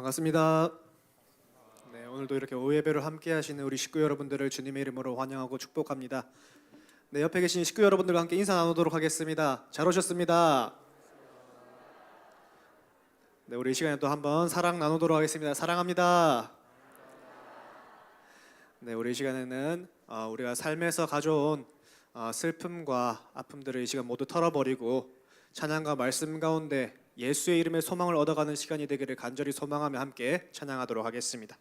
반갑습니다. 네, 오늘도 이렇게 오후 예배를 함께 하시는 우리 식구 여러분들을 주님의 이름으로 환영하고 축복합니다. 네, 옆에 계신 식구 여러분들과 함께 인사 나누도록 하겠습니다. 잘 오셨습니다. 네, 우리 이 시간에 또 한번 사랑 나누도록 하겠습니다. 사랑합니다. 네, 우리 이 시간에는 우리가 삶에서 가져온 슬픔과 아픔들을 이 시간 모두 털어버리고 찬양과 말씀 가운데 예수의 이름의 소망을 얻어가는 시간이 되기를 간절히 소망하며 함께 찬양하도록 하겠습니다.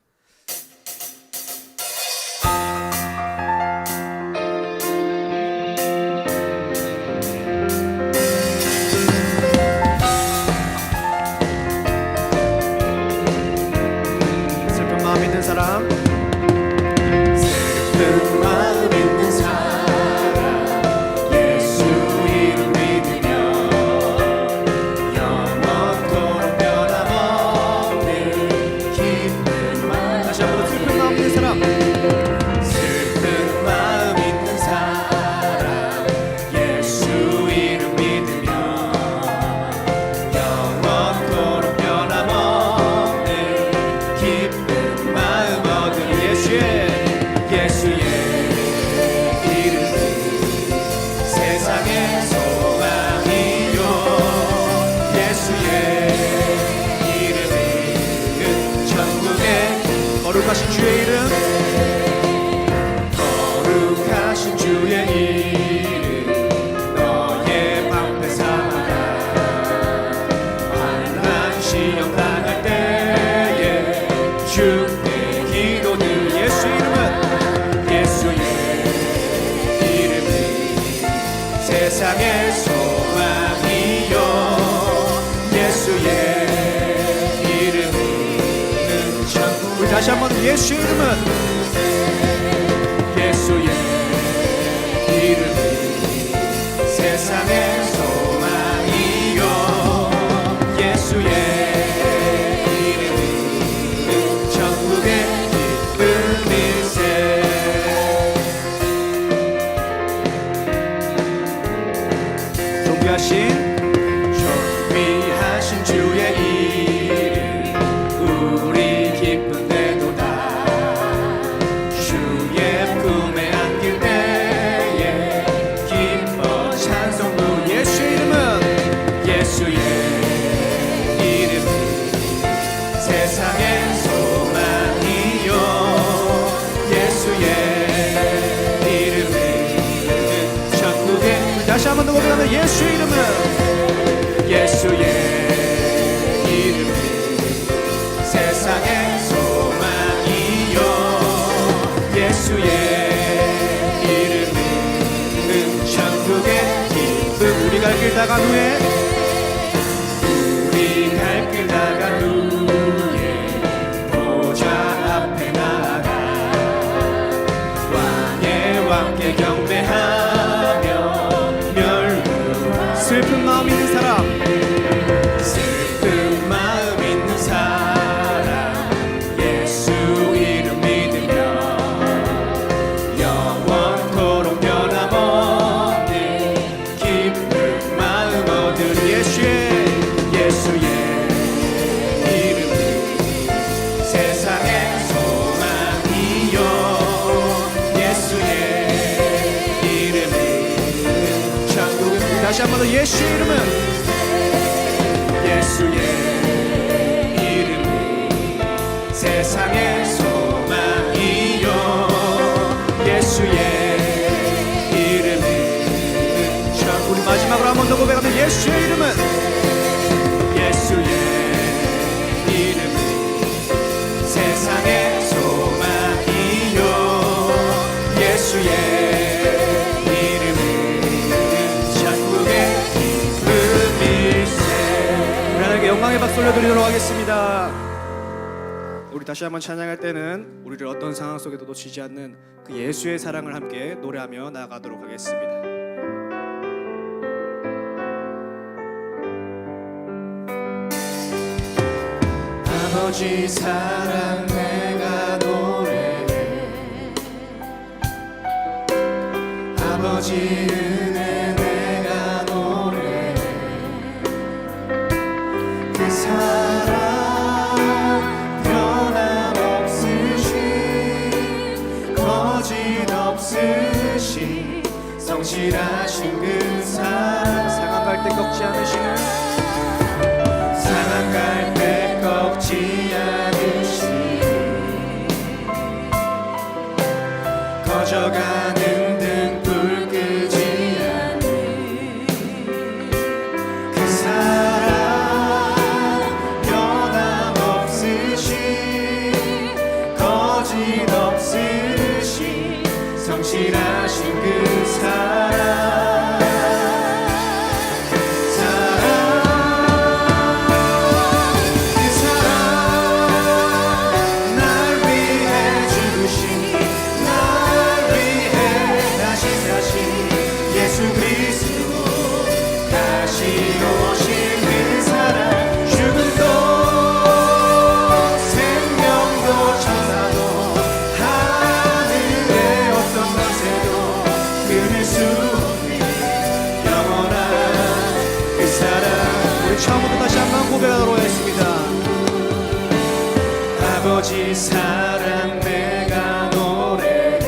슬픈 마음 있는 사람, 슬픈 마음 있는 사람, 예수 이름 믿으며 영원토록 변함없는 기쁜 마음. 다시 한번 슬픈 마음 있는 사람, 슬픈 마음 있는 사람, 예수 이름 믿으며 영원토록 변함없는 기쁜 마음 얻은 예수의 이름은 세상의 소망이요. 예수의 이름은 천국의 거룩하신 주의 이름, 거룩하신 주의 이름, 너의 방패 삼아라. 환난 시험 당할 때에 주의 기도들. 예수의 이름은 세상의 소망이요. 예수의 이름은 천국. 우리 다시 한번 예수의 이름은 세상의 소망이요. 예수의 이름은 천국의 기쁜 일세. 존귀하신 주의 이름, 우리 기쁜데도다. 주의 품에 안길 때에 기뻐 찬송 부르. 예수의 이름은 세상의 소망이요. 예수의 이름은 천국의. 다시 한 번 더 고백하면 예수의 이름은 세상의 소망이요. 예수의 이름은 천국의 기쁨. 우리 갈 길 다간 후에 보좌 앞에 나아가 왕의 왕께 경배하며 슬픈 마음 있는 사람, 슬픈 마음 있는 사람, 예수 이름 믿으며 영원토록 변함없는 기쁜 마음 얻은 예수의 이름은 세상의 소망이요. 예수의 이름은 천국. 다시 한 번 더 예수의 이름은 세상의 소망이요. 예수의 이름은 천국. 우리 마지막으로 한 번 더 고백하면 예수의 이름은 세상의 소망이요. 예수의 영광의 박수 올려드리도록 하겠습니다. 우리 다시 한번 찬양할 때는 우리를 어떤 상황 속에도 놓치지 않는 그 예수의 사랑을 함께 노래하며 나아가도록 하겠습니다. 아버지 사랑 내가 노래해, 아버지 은혜 내가 노래해. 그 사랑 때 꺾지 않으시는 상한 갈 때 꺾지 않으시는 꺼져가는 등불 끄지 않는 그 사랑 변함없으신 거짓없으신 성실하신 그 사랑 처음부터 다시 한번 고백하도록 하겠습니다. 아버지 사랑 내가 노래해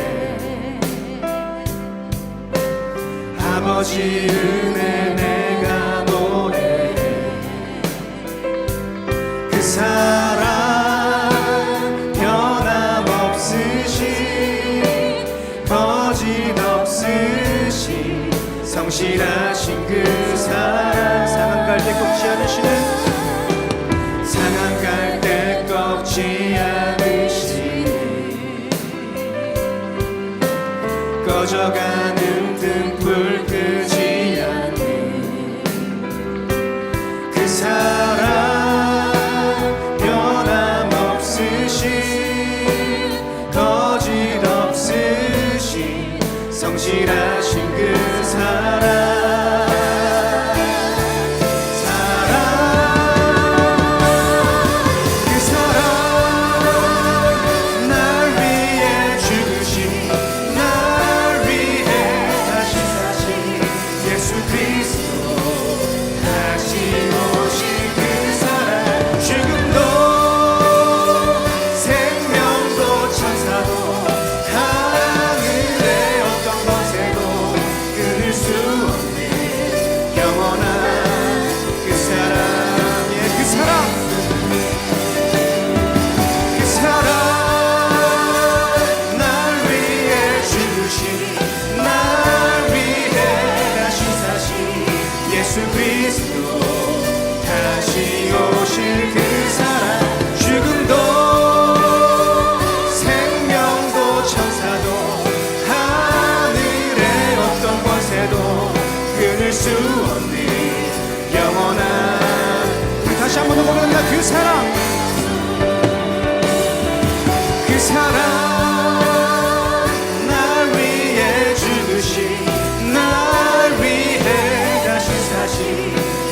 아버지 은혜 내가 노래해 그 사랑 변함없으신 거짓없으신 성실하신 그 사랑 상한 갈 때 꺾지 않으시는 상한 갈 때 꺾지 않으시는 꺼져가는 등불 끄지 않는 그 사랑 변함없으신 거짓없으신 성실하신 그 사랑 예수 그리스도 다시 오실 그 사랑 죽음도 생명도 천사도 하늘의 어떤 권세도 끊을 수 없는 영원한 다시 한 번 더 고백합니다. 그 사랑 그 사랑 날 위해 죽으신 날 위해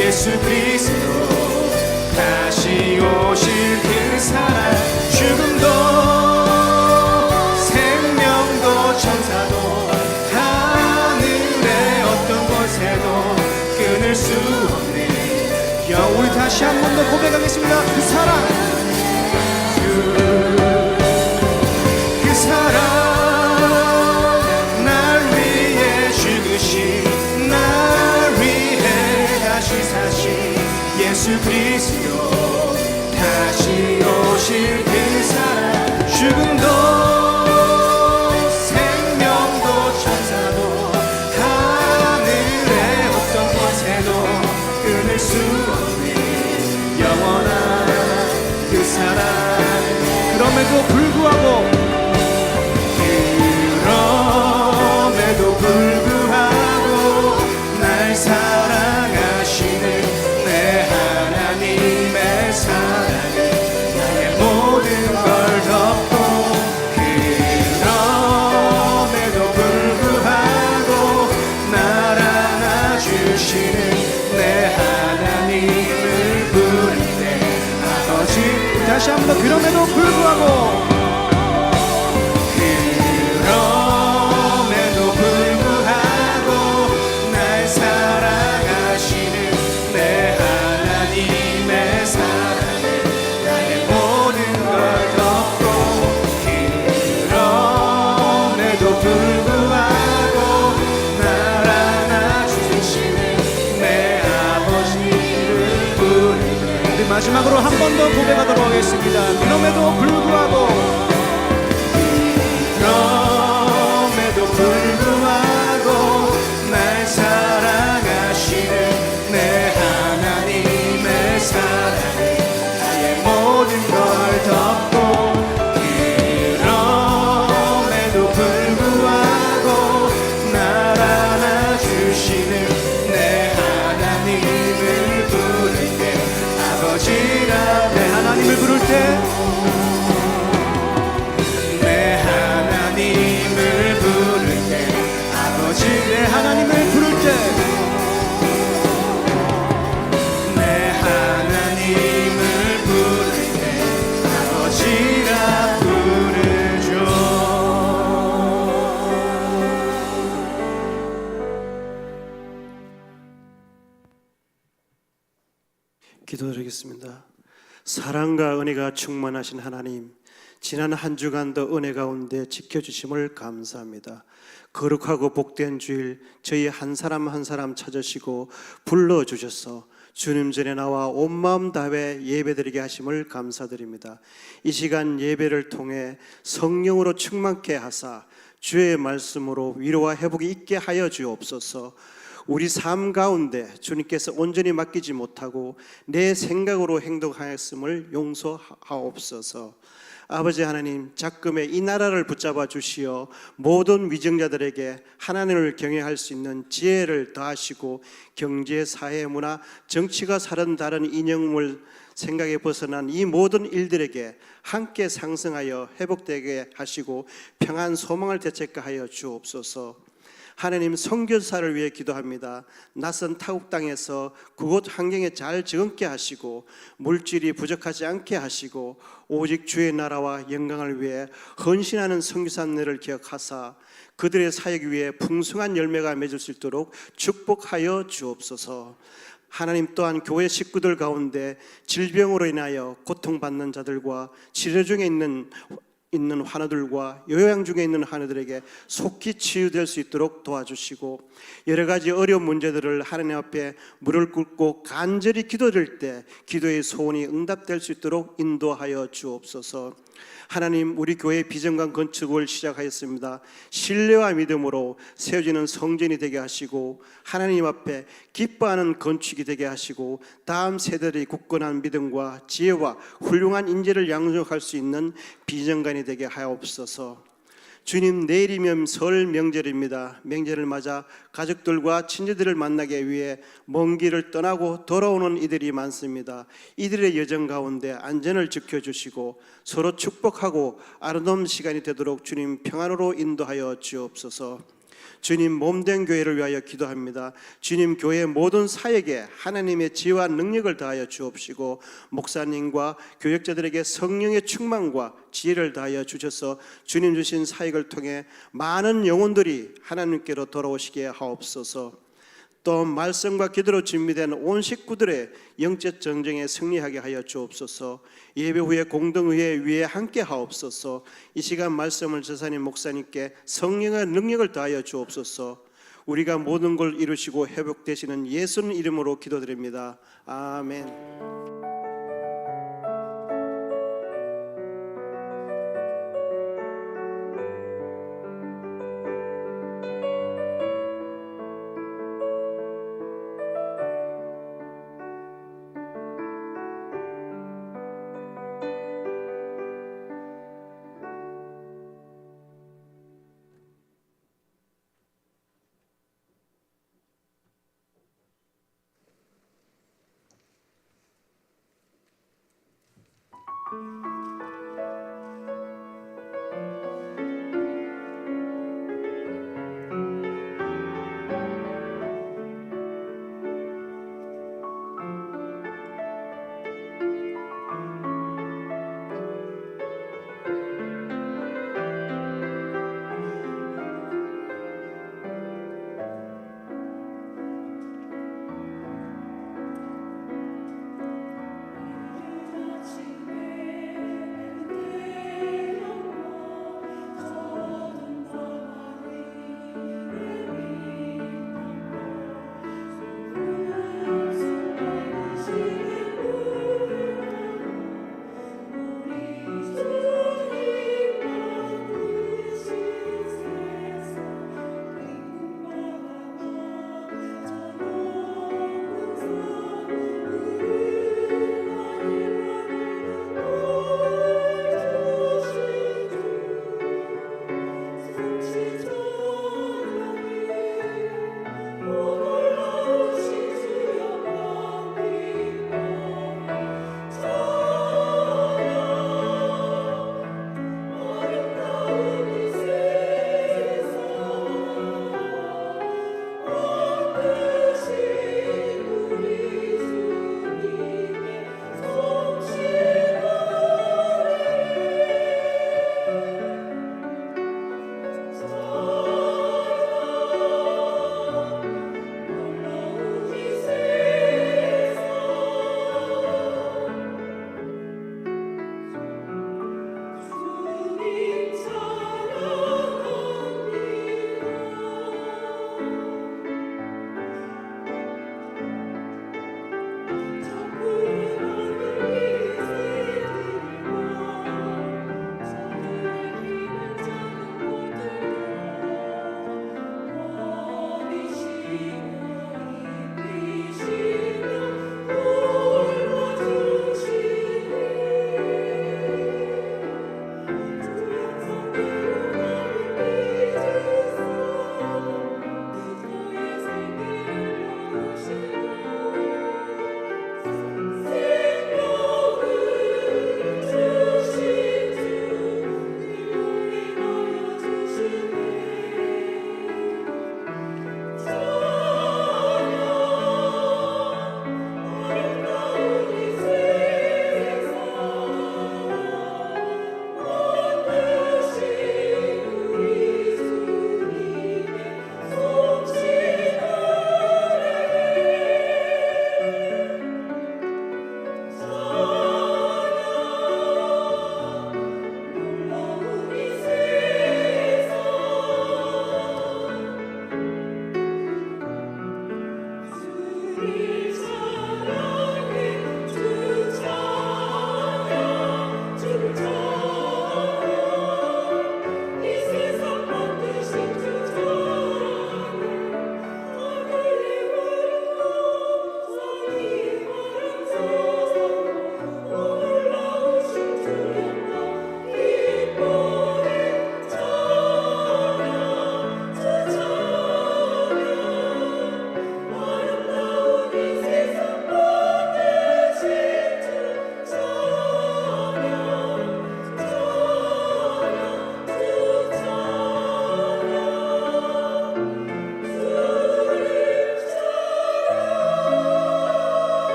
예수 그리스도 다시 오실 그 사랑 죽음도 생명도 천사도 하늘의 어떤 권세도 끊을 수 없는 우리 다시 한 번 더 고백하겠습니다. 그 사랑 그 사랑 날 위해 죽으신 날 위해 다시 사신 예수 그리스도 다시 오실 그 사랑 죽음도 생명도 천사도 하늘의 어떤 권세도 끊을 수 없는 영원한 그 사랑 그럼에도 불구하고 날 사랑하시는 내 하나님의 사랑은 나의 모든 걸 덮고 그럼에도 불구하고 날 안아주시는 내 하나님을 부를 때 아버지 다시 한 번 더 그럼에도 불구하고 불구하고 날 안아주시는 내 마지막으로 한 번 더 고백하도록 하겠습니다. 그럼에도 불구하고, 그럼에도 불구하고 날 사랑하시는 내 하나님의 사랑이 나의 모든 걸 덮고, 그럼에도 불구하고 날 안아주시는 내 하나님을 부를 때, 아버지라 내 하나님을 부를 때, 내 하나님을 부를 때, 아버지 내 하나님을 부를 때, 내 하나님을 부를 때 아버지라 부르죠. 기도드리겠습니다. 사랑과 은혜가 충만하신 하나님, 지난 한 주간도 은혜 가운데 지켜주심을 감사합니다. 거룩하고 복된 주일 저희 한 사람 한 사람 찾으시고 불러주셔서 주님 전에 나와 온 마음 다해 예배드리게 하심을 감사드립니다. 이 시간 예배를 통해 성령으로 충만케 하사 주의 말씀으로 위로와 회복이 있게 하여 주옵소서. 우리 삶 가운데 주님께서 온전히 맡기지 못하고 내 생각으로 행동하였음을 용서하옵소서. 아버지 하나님, 작금의 이 나라를 붙잡아 주시어 모든 위정자들에게 하나님을 경외할 수 있는 지혜를 더하시고, 경제, 사회, 문화, 정치가 사는 다른 이념을 생각에 벗어난 이 모든 일들에게 함께 상승하여 회복되게 하시고 평안 소망을 되찾게 주옵소서. 하나님, 선교사를 위해 기도합니다. 낯선 타국 땅에서 그곳 환경에 잘 적응케 하시고 물질이 부족하지 않게 하시고 오직 주의 나라와 영광을 위해 헌신하는 선교사들을 기억하사 그들의 사역 위에 풍성한 열매가 맺을 수 있도록 축복하여 주옵소서. 하나님, 또한 교회 식구들 가운데 질병으로 인하여 고통받는 자들과 치료 중에 있는 환우들과 요양 중에 있는 환우들에게 속히 치유될 수 있도록 도와주시고, 여러 가지 어려운 문제들을 하나님 앞에 무릎 꿇고 간절히 기도드릴 때 기도의 소원이 응답될 수 있도록 인도하여 주옵소서. 하나님, 우리 교회 비전관 건축을 시작하였습니다. 신뢰와 믿음으로 세워지는 성전이 되게 하시고 하나님 앞에 기뻐하는 건축이 되게 하시고 다음 세대들이 굳건한 믿음과 지혜와 훌륭한 인재를 양육할 수 있는 비전관이 되게 하옵소서. 주님, 내일이면 설 명절입니다. 명절을 맞아 가족들과 친지들을 만나기 위해 먼 길을 떠나고 돌아오는 이들이 많습니다. 이들의 여정 가운데 안전을 지켜주시고 서로 축복하고 아름다운 시간이 되도록 주님 평안으로 인도하여 주옵소서. 주님, 몸된 교회를 위하여 기도합니다. 주님, 교회 모든 사역에 하나님의 지혜와 능력을 다하여 주옵시고 목사님과 교역자들에게 성령의 충만과 지혜를 다하여 주셔서 주님 주신 사역을 통해 많은 영혼들이 하나님께로 돌아오시게 하옵소서. 또 말씀과 기도로 준비된 온 식구들의 영적 전쟁에 승리하게 하여 주옵소서. 예배 후에 공동의회 위에 함께 하옵소서. 이 시간 말씀을 제사님 목사님께 성령의 능력을 다하여 주옵소서. 우리가 모든 걸 이루시고 회복되시는 예수님 이름으로 기도드립니다. 아멘.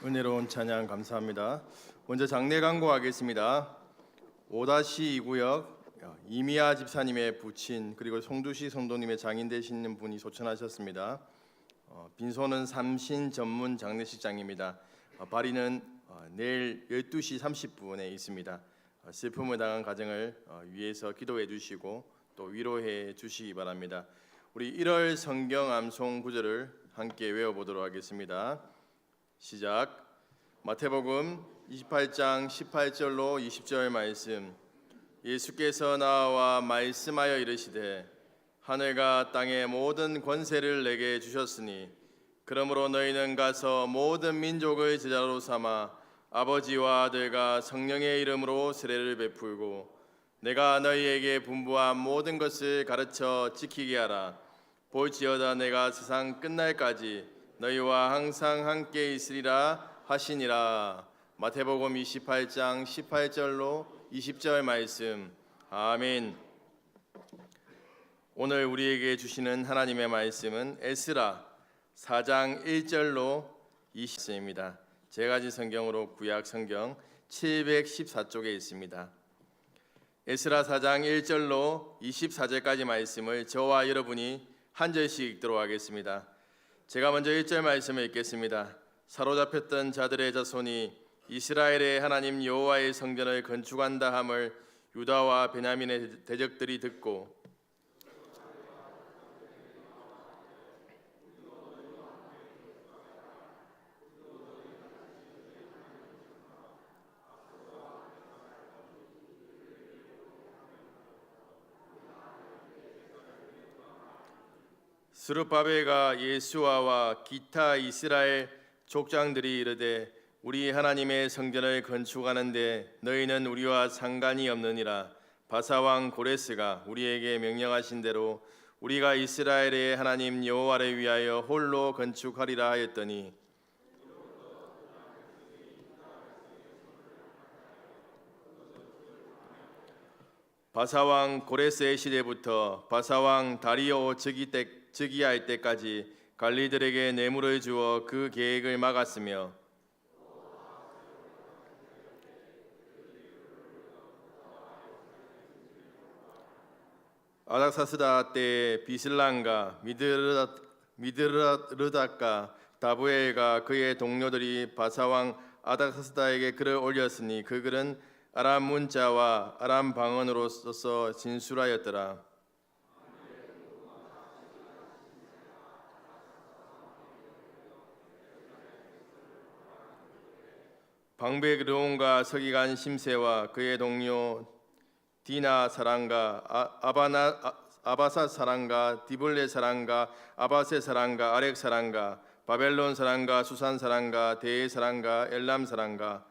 은혜로운 찬양 감사합니다. 먼저 장례 광고하겠습니다. 5-2구역 이미아 집사님의 부친 그리고 송두시 성도님의 장인 되시는 분이 소천하셨습니다. 빈소는 삼신 전문 장례식장입니다. 발인은 내일 12시 30분에 있습니다. 슬픔을 당한 가정을 위해서 기도해 주시고 또 위로해 주시기 바랍니다. 우리 1월 성경 암송 구절을 함께 외워보도록 하겠습니다. 시작. 마태복음 28장 18절로 20절 말씀. 예수께서 나와 말씀하여 이르시되 하늘과 땅의 모든 권세를 내게 주셨으니 그러므로 너희는 가서 모든 민족을 제자로 삼아 아버지와 아들과 성령의 이름으로 세례를 베풀고 내가 너희에게 분부한 모든 것을 가르쳐 지키게 하라. 볼지어다 내가 세상 끝날까지 너희와 항상 함께 있으리라 하시니라. 마태복음 28장 18절로 20절 말씀. 아멘. 오늘 우리에게 주시는 하나님의 말씀은 에스라 4장 1절로 20절입니다. 제가 가진 성경으로 구약 성경 714쪽에 있습니다. 에스라 4장 1절로 24절까지 말씀을 저와 여러분이 한 절씩 읽도록 하겠습니다. 제가 먼저 1절 말씀을 읽겠습니다. 사로잡혔던 자들의 자손이 이스라엘의 하나님 여호와의 성전을 건축한다 함을 유다와 베냐민의 대적들이 듣고 스룹바벨과 예수아와 기타 이스라엘 족장들이 이르되 우리 하나님의 성전을 건축하는데 너희는 우리와 상관이 없느니라. 바사왕 고레스가 우리에게 명령하신 대로 우리가 이스라엘의 하나님 여호와를 위하여 홀로 건축하리라 하였더니 바사왕 고레스의 시대부터 바사왕 다리오 즉위할 때까지 관리들에게 뇌물을 주어 그 계획을 막았으며 아닥사스다 때에 비슬란과 미드르닷과 다부엘과 그의 동료들이 바사왕 아닥사스다에게 글을 올렸으니 그 글은 아람 문자와 아람 방언으로 써서 진술하였더라. 방백 르온과 서기관 심세와 그의 동료 디나 사랑과 아바사 사랑과 디블레 사랑과 아바세 사랑과 아렉 사랑과 바벨론 사랑과 수산 사랑과 대에 사랑과 엘람 사랑과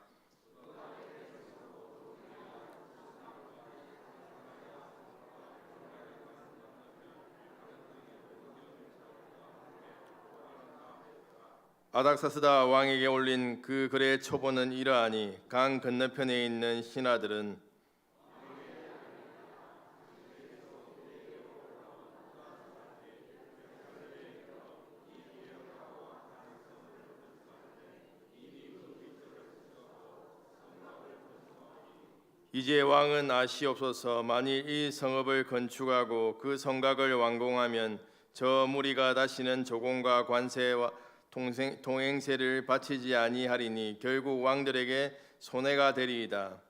아닥사스다 왕에게 올린 그 글의 초본은 이러하니 강 건너편에 있는 신하들은 이제 왕은 아시옵소서. 만일 이 성읍을 건축하고 그 성곽을 완공하면 저 무리가 다시는 조공과 관세와 동행세를 바치지 아니하리니 결국 왕들에게 손해가 되리이다.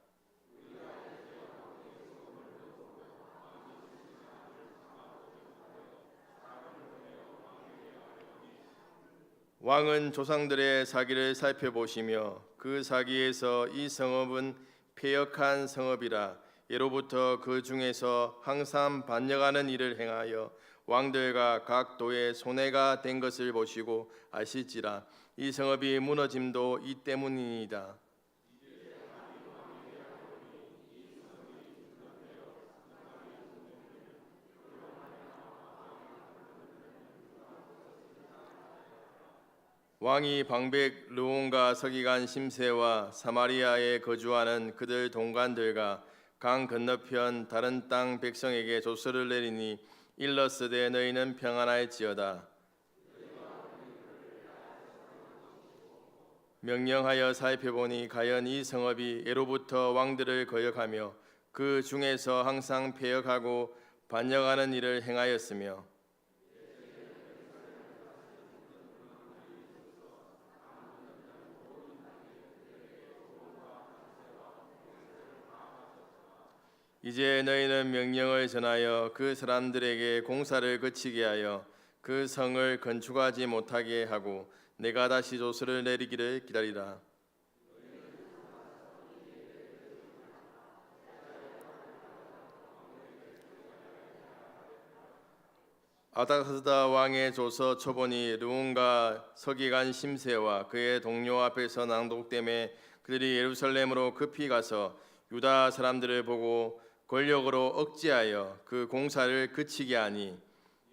왕은 조상들의 사기를 살펴보시며 그 사기에서 이 성읍은 패역한 성읍이라 예로부터 그 중에서 항상 반역하는 일을 행하여 왕들과 각 도에 손해가 된 것을 보시고 아실지라. 이 성읍이 무너짐도 이 때문이니이다. 왕이 방백 르온과 서기관 심세와 사마리아에 거주하는 그들 동관들과 강 건너편 다른 땅 백성에게 조서를 내리니 일러스되 너희는 평안할지어다. 명령하여 살펴보니 가연 이 성읍이 예로부터 왕들을 거역하며 그 중에서 항상 패역하고 반역하는 일을 행하였으며 이제 너희는 명령을 전하여 그 사람들에게 공사를 그치게 하여 그 성을 건축하지 못하게 하고 내가 다시 조서를 내리기를 기다리라. 아닥사스다 왕의 조서 초본이 르온과 서기관 심세와 그의 동료 앞에서 낭독됨에 그들이 예루살렘으로 급히 가서 유다 사람들을 보고 권력으로 억제하여 그 공사를 그치게 하니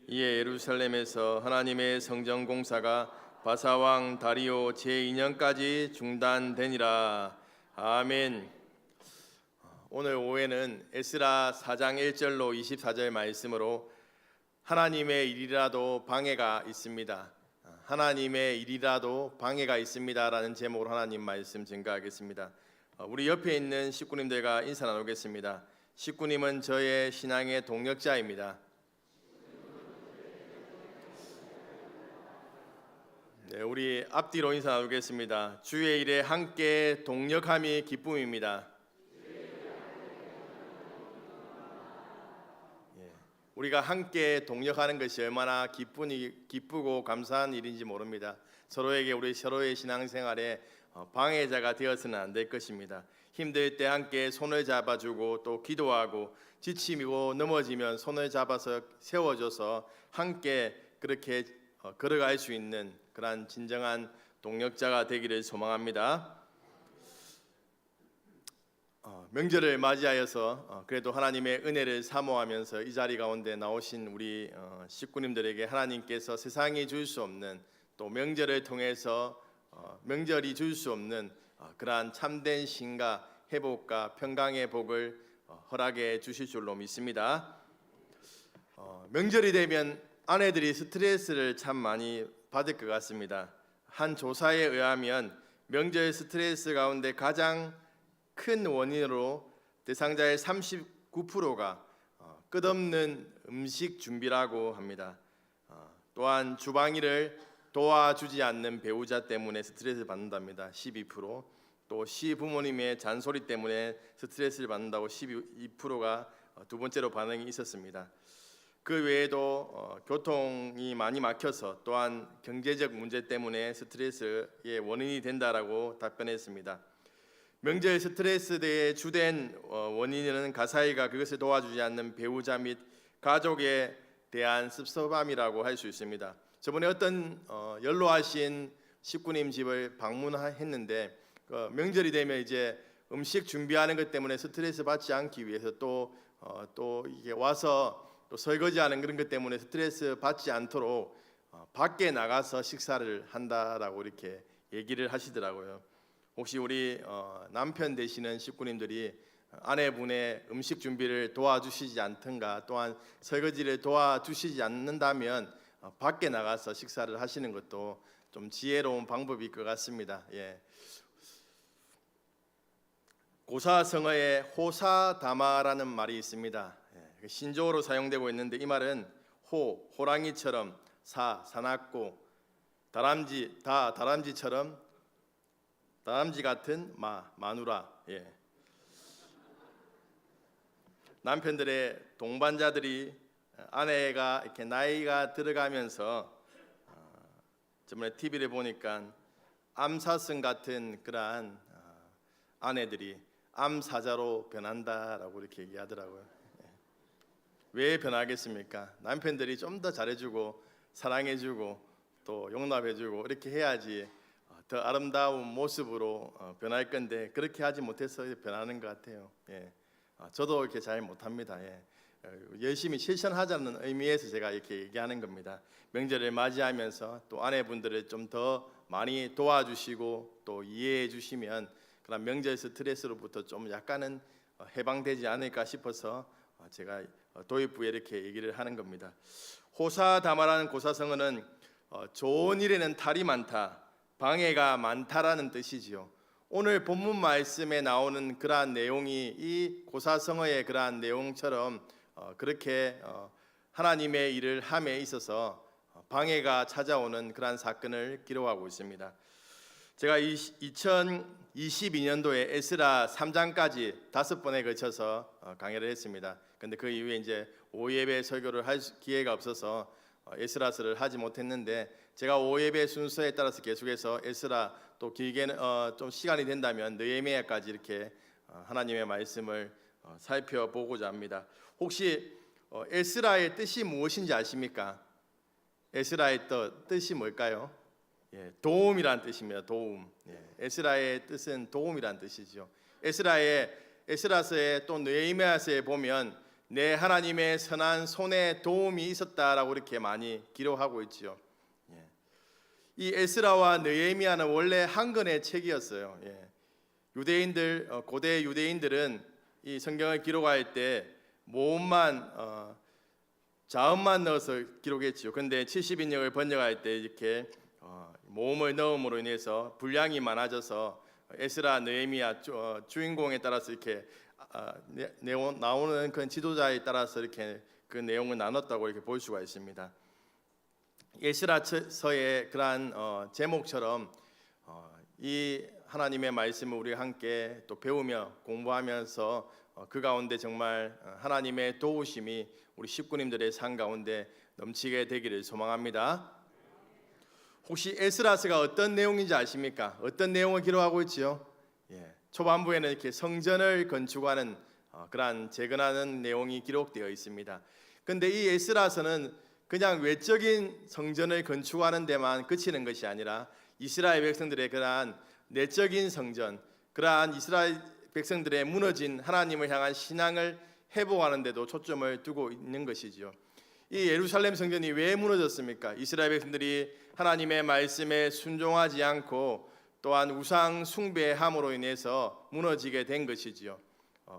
이에 예루살렘에서 하나님의 성전 공사가 바사 왕 다리오 제2년까지 중단되니라. 아멘. 오늘 오후에는 에스라 4장 1절로 24절 말씀으로 하나님의 일이라도 방해가 있습니다. 하나님의 일이라도 방해가 있습니다라는 제목으로 하나님 말씀 증거하겠습니다. 우리 옆에 있는 식구님들과 인사 나누겠습니다. 식구님은 저의 신앙의 동력자입니다. 네, 우리 앞뒤로 인사 나누겠습니다. 주의 일에 함께 동력함이 기쁨입니다. 우리가 함께 동력하는 것이 얼마나 기쁘고 감사한 일인지 모릅니다. 서로에게 우리 서로의 신앙생활에 방해자가 되어서는 안 될 것입니다. 힘들 때 함께 손을 잡아주고 또 기도하고 지치고 넘어지면 손을 잡아서 세워줘서 함께 그렇게 걸어갈 수 있는 그러한 진정한 동력자가 되기를 소망합니다. 명절을 맞이하여서 그래도 하나님의 은혜를 사모하면서 이 자리 가운데 나오신 우리 식구님들에게 하나님께서 세상이 줄 수 없는 또 명절을 통해서 명절이 줄 수 없는 그러한 참된 신과 회복과 평강의 복을 허락해 주실 줄로 믿습니다. 명절이 되면 아내들이 스트레스를 참 많이 받을 것 같습니다. 한 조사에 의하면 명절 스트레스 가운데 가장 큰 원인으로 대상자의 39%가 끝없는 음식 준비라고 합니다. 또한 주방일을 도와주지 않는 배우자 때문에 스트레스를 받는답니다. 12%. 또 시부모님의 잔소리 때문에 스트레스를 받는다고 12%가 두 번째로 반응이 있었습니다. 그 외에도 교통이 많이 막혀서 또한 경제적 문제 때문에 스트레스의 원인이 된다라고 답변했습니다. 명절 스트레스의 주된 원인은 가사이가 그것을 도와주지 않는 배우자 및 가족에 대한 섭섭함이라고 할 수 있습니다. 저번에 어떤 연로하신 식구님 집을 방문했는데 명절이 되면 이제 음식 준비하는 것 때문에 스트레스 받지 않기 위해서 또 이게 와서 또 설거지하는 그런 것 때문에 스트레스 받지 않도록 밖에 나가서 식사를 한다라고 이렇게 얘기를 하시더라고요. 혹시 우리 남편 되시는 식구님들이 아내분의 음식 준비를 도와주시지 않든가 또한 설거지를 도와주시지 않는다면 밖에 나가서 식사를 하시는 것도 좀 지혜로운 방법일 것 같습니다. 예. 고사성어에 호사다마라는 말이 있습니다. 신조어로 사용되고 있는데 이 말은 호랑이처럼, 사납고, 다람쥐처럼, 다람쥐 같은 마누라. 남편들의 동반자들이 아내가 이렇게 나이가 들어가면서 저번에 TV를 보니까 암사성 같은 그러한 아내들이 암사자로 변한다라고 이렇게 얘기하더라고요. 왜 변하겠습니까? 남편들이 좀 더 잘해주고 사랑해주고 또 용납해주고 이렇게 해야지 더 아름다운 모습으로 변할 건데 그렇게 하지 못해서 변하는 것 같아요. 저도 이렇게 잘 못합니다. 열심히 실천하자는 의미에서 제가 이렇게 얘기하는 겁니다. 명절을 맞이하면서 또 아내분들을 좀 더 많이 도와주시고 또 이해해 주시면 그런 명절 스트레스로부터 좀 약간은 해방되지 않을까 싶어서 제가 도입부에 이렇게 얘기를 하는 겁니다. 호사다마라는 고사성어는 좋은 일에는 탈이 많다, 방해가 많다라는 뜻이지요. 오늘 본문 말씀에 나오는 그러한 내용이 이 고사성어의 그러한 내용처럼 그렇게 하나님의 일을 함에 있어서 방해가 찾아오는 그러한 사건을 기록하고 있습니다. 제가 2022년도에 에스라 3장까지 5번에 걸쳐서 강의를 했습니다. 근데 그 이후에 이제 오예배 설교를 할 기회가 없어서 에스라서를 하지 못했는데 제가 오예배 순서에 따라서 계속해서 에스라 또 길게는 좀 시간이 된다면 느헤미야까지 이렇게 하나님의 말씀을 살펴보고자 합니다. 혹시 에스라의 뜻이 무엇인지 아십니까? 에스라의 뜻이 뭘까요? 도움이란 뜻입니다. 도움. 에스라의 뜻은 도움이란 뜻이죠. 에스라서에 또 느헤미야서에 보면 내 하나님의 선한 손에 도움이 있었다라고 이렇게 많이 기록하고 있죠. 이 에스라와 느헤미야는 원래 한 권의 책이었어요. 유대인들 고대 유대인들은 이 성경을 기록할 때 모음만 자음만 넣어서 기록했지요. 근데 70인역을 번역할 때 이렇게 모음을 넣음으로 인해서 분량이 많아져서 에스라, 느헤미야 주인공에 따라서 이렇게 내용 나오는 그 지도자에 따라서 이렇게 그 내용을 나눴다고 이렇게 볼 수가 있습니다. 에스라서의 그러한 제목처럼 이 하나님의 말씀을 우리가 함께 또 배우며 공부하면서 그 가운데 정말 하나님의 도우심이 우리 식구님들의 삶 가운데 넘치게 되기를 소망합니다. 혹시 에스라서가 어떤 내용인지 아십니까? 어떤 내용을 기록하고 있지요? 초반부에는 이렇게 성전을 건축하는 그러한 재건하는 내용이 기록되어 있습니다. 근데 이 에스라서는 그냥 외적인 성전을 건축하는 데만 그치는 것이 아니라 이스라엘 백성들의 그러한 내적인 성전, 그러한 이스라엘 백성들의 무너진 하나님을 향한 신앙을 회복하는 데도 초점을 두고 있는 것이죠. 이 예루살렘 성전이 왜 무너졌습니까? 이스라엘 백성들이 하나님의 말씀에 순종하지 않고 또한 우상 숭배함으로 인해서 무너지게 된 것이지요.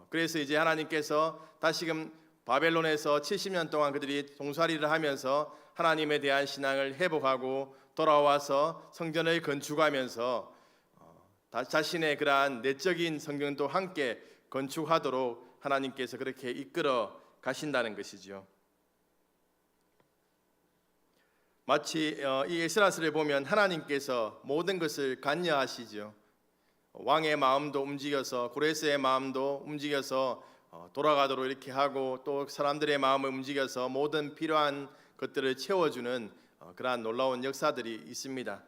그래서 이제 하나님께서 다시금 바벨론에서 70년 동안 그들이 종살이를 하면서 하나님에 대한 신앙을 회복하고 돌아와서 성전을 건축하면서 자신의 그러한 내적인 성전도 함께 건축하도록 하나님께서 그렇게 이끌어 가신다는 것이죠. 마치 이 에스라서를 보면 하나님께서 모든 것을 관여하시죠. 왕의 마음도 움직여서 고레스의 마음도 움직여서 돌아가도록 이렇게 하고 또 사람들의 마음을 움직여서 모든 필요한 것들을 채워주는 그러한 놀라운 역사들이 있습니다.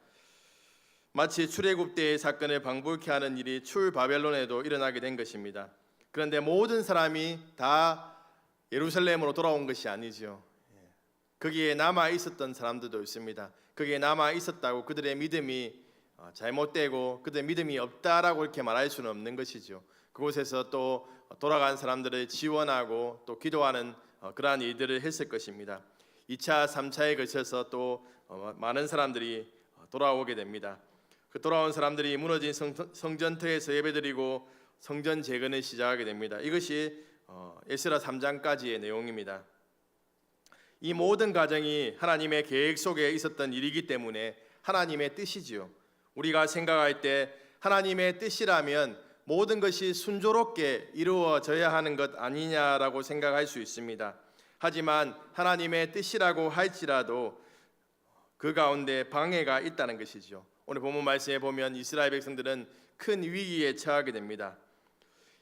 마치 출애굽 때의 사건을 방불케 하는 일이 출바벨론에도 일어나게 된 것입니다. 그런데 모든 사람이 다 예루살렘으로 돌아온 것이 아니죠. 거기에 남아 있었던 사람들도 있습니다. 거기에 남아 있었다고 그들의 믿음이 잘못되고 그들의 믿음이 없다라고 이렇게 말할 수는 없는 것이죠. 그곳에서 또 돌아간 사람들을 지원하고 또 기도하는 그러한 일들을 했을 것입니다. 2차, 3차에 걸쳐서 또 많은 사람들이 돌아오게 됩니다. 그 돌아온 사람들이 무너진 성전터에서 예배드리고 성전 재건을 시작하게 됩니다. 이것이 에스라 3장까지의 내용입니다. 이 모든 과정이 하나님의 계획 속에 있었던 일이기 때문에 하나님의 뜻이지요. 우리가 생각할 때 하나님의 뜻이라면 모든 것이 순조롭게 이루어져야 하는 것 아니냐라고 생각할 수 있습니다. 하지만 하나님의 뜻이라고 할지라도 그 가운데 방해가 있다는 것이죠. 오늘 본문 말씀에 보면 이스라엘 백성들은 큰 위기에 처하게 됩니다.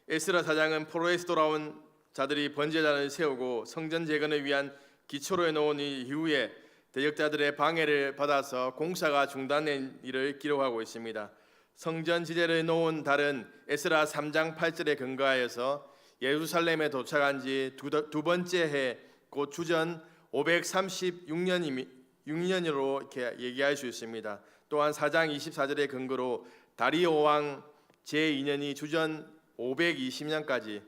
에스라 사장은 포로에서 돌아온 자들이 번제단을 세우고 성전 재건을 위한 기초로 해놓은 이후에 대적자들의 방해를 받아서 공사가 중단된 일을 기록하고 있습니다. 성전 지대를 놓은 달은 에스라 3장 8절에 근거하여서 예루살렘에 도착한 지 두 번째 해 곧 주전 536년으로 이렇게 얘기할 수 있습니다. 또한 4장 24절의 근거로 다리오 왕 제2년이 주전 520년까지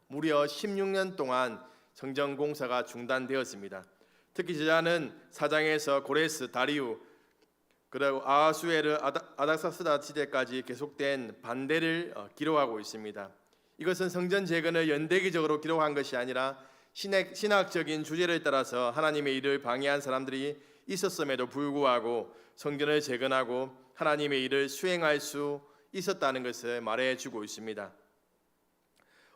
무려 16년 동안 성전 공사가 중단되었습니다. 특히 저자는 4장에서 고레스, 다리우, 그리고 아하수에르, 아닥사스다 시대까지 계속된 반대를 기록하고 있습니다. 이것은 성전 재건을 연대기적으로 기록한 것이 아니라 신학적인 주제를 따라서 하나님의 일을 방해한 사람들이 있었음에도 불구하고 성전을 재건하고 하나님의 일을 수행할 수 있었다는 것을 말해주고 있습니다.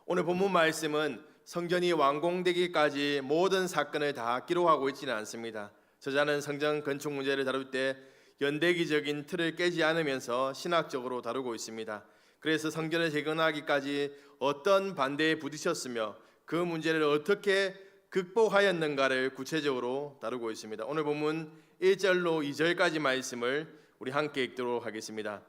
오늘 본문 말씀은 성전이 완공되기까지 모든 사건을 다 기록하고 있지는 않습니다. 저자는 성전 건축 문제를 다룰 때 연대기적인 틀을 깨지 않으면서 신학적으로 다루고 있습니다. 그래서 성전을 재건하기까지 어떤 반대에 부딪혔으며 그 문제를 어떻게 극복하였는가를 구체적으로 다루고 있습니다. 오늘 본문 1절로 2절까지 말씀을 우리 함께 읽도록 하겠습니다.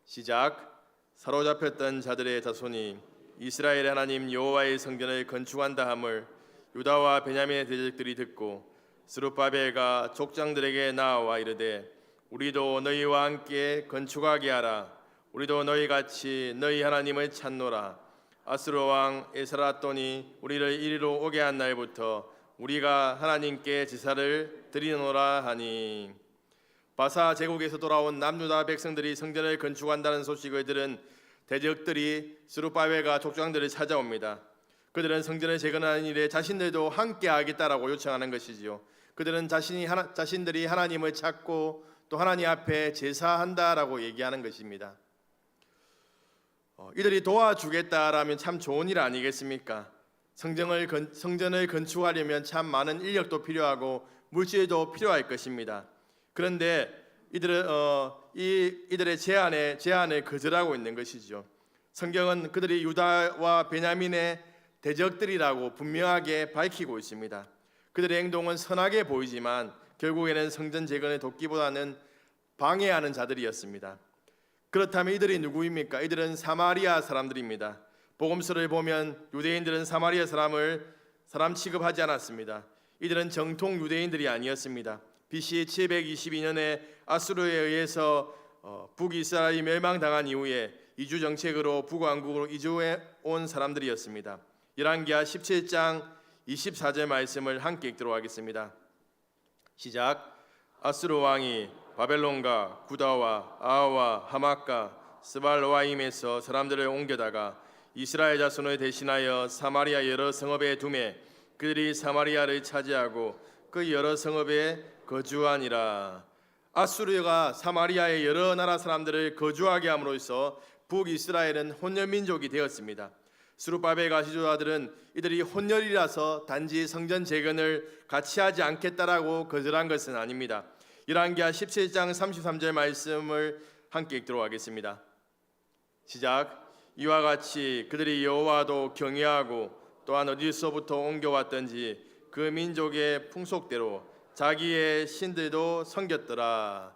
시작. 사로잡혔던 자들의 자손이 이스라엘 하나님 여호와의 성전을 건축한다 함을 유다와 베냐민의 대적들이 듣고 스룹바벨과 족장들에게 나와 이르되 우리도 너희와 함께 건축하게 하라. 우리도 너희같이 너희 하나님을 찾노라. 아스로 왕 에스라돈이 우리를 이리로 오게 한 날부터 우리가 하나님께 제사를 드리노라 하니. 바사 제국에서 돌아온 남유다 백성들이 성전을 건축한다는 소식을 들은 대적들이 스룹바벨과 족장들을 찾아옵니다. 그들은 성전을 재건하는 일에 자신들도 함께 하겠다라고 요청하는 것이지요. 그들은 자신들이 하나님을 찾고 또 하나님 앞에 제사한다라고 얘기하는 것입니다. 이들이 도와주겠다라면 참 좋은 일 아니겠습니까? 성전을 건축하려면 참 많은 인력도 필요하고 물질도 필요할 것입니다. 그런데 이들의 제안을 거절하고 있는 것이죠. 성경은 그들이 유다와 베냐민의 대적들이라고 분명하게 밝히고 있습니다. 그들의 행동은 선하게 보이지만 결국에는 성전 재건을 돕기보다는 방해하는 자들이었습니다. 그렇다면 이들이 누구입니까? 이들은 사마리아 사람들입니다. 복음서를 보면 유대인들은 사마리아 사람 취급하지 않았습니다. 이들은 정통 유대인들이 아니었습니다. BC 722년에 아수르에 의해서 북이스라엘이 멸망당한 이후에 이주 정책으로 북왕국으로 이주해 온 사람들이었습니다. 열왕기하 17장 24절 말씀을 함께 읽도록 하겠습니다. 시작. 아수르 왕이 바벨론과 구다와 아하와 하맛과 스발로아임에서 사람들을 옮겨다가 이스라엘 자손을 대신하여 사마리아 여러 성읍에 두매 그들이 사마리아를 차지하고 그 여러 성읍에 거주하니라. 아수르가 사마리아의 여러 나라 사람들을 거주하게 함으로써 북이스라엘은 혼혈민족이 되었습니다. 스룹바벨과 지도자들은 이들이 혼혈이라서 단지 성전 재건을 같이 하지 않겠다라고 거절한 것은 아닙니다. 열왕기하 17장 33절 말씀을 함께 읽도록 하겠습니다. 시작. 이와 같이 그들이 여호와도 경외하고 또한 어디서부터 옮겨왔던지 그 민족의 풍속대로 자기의 신들도 섬겼더라.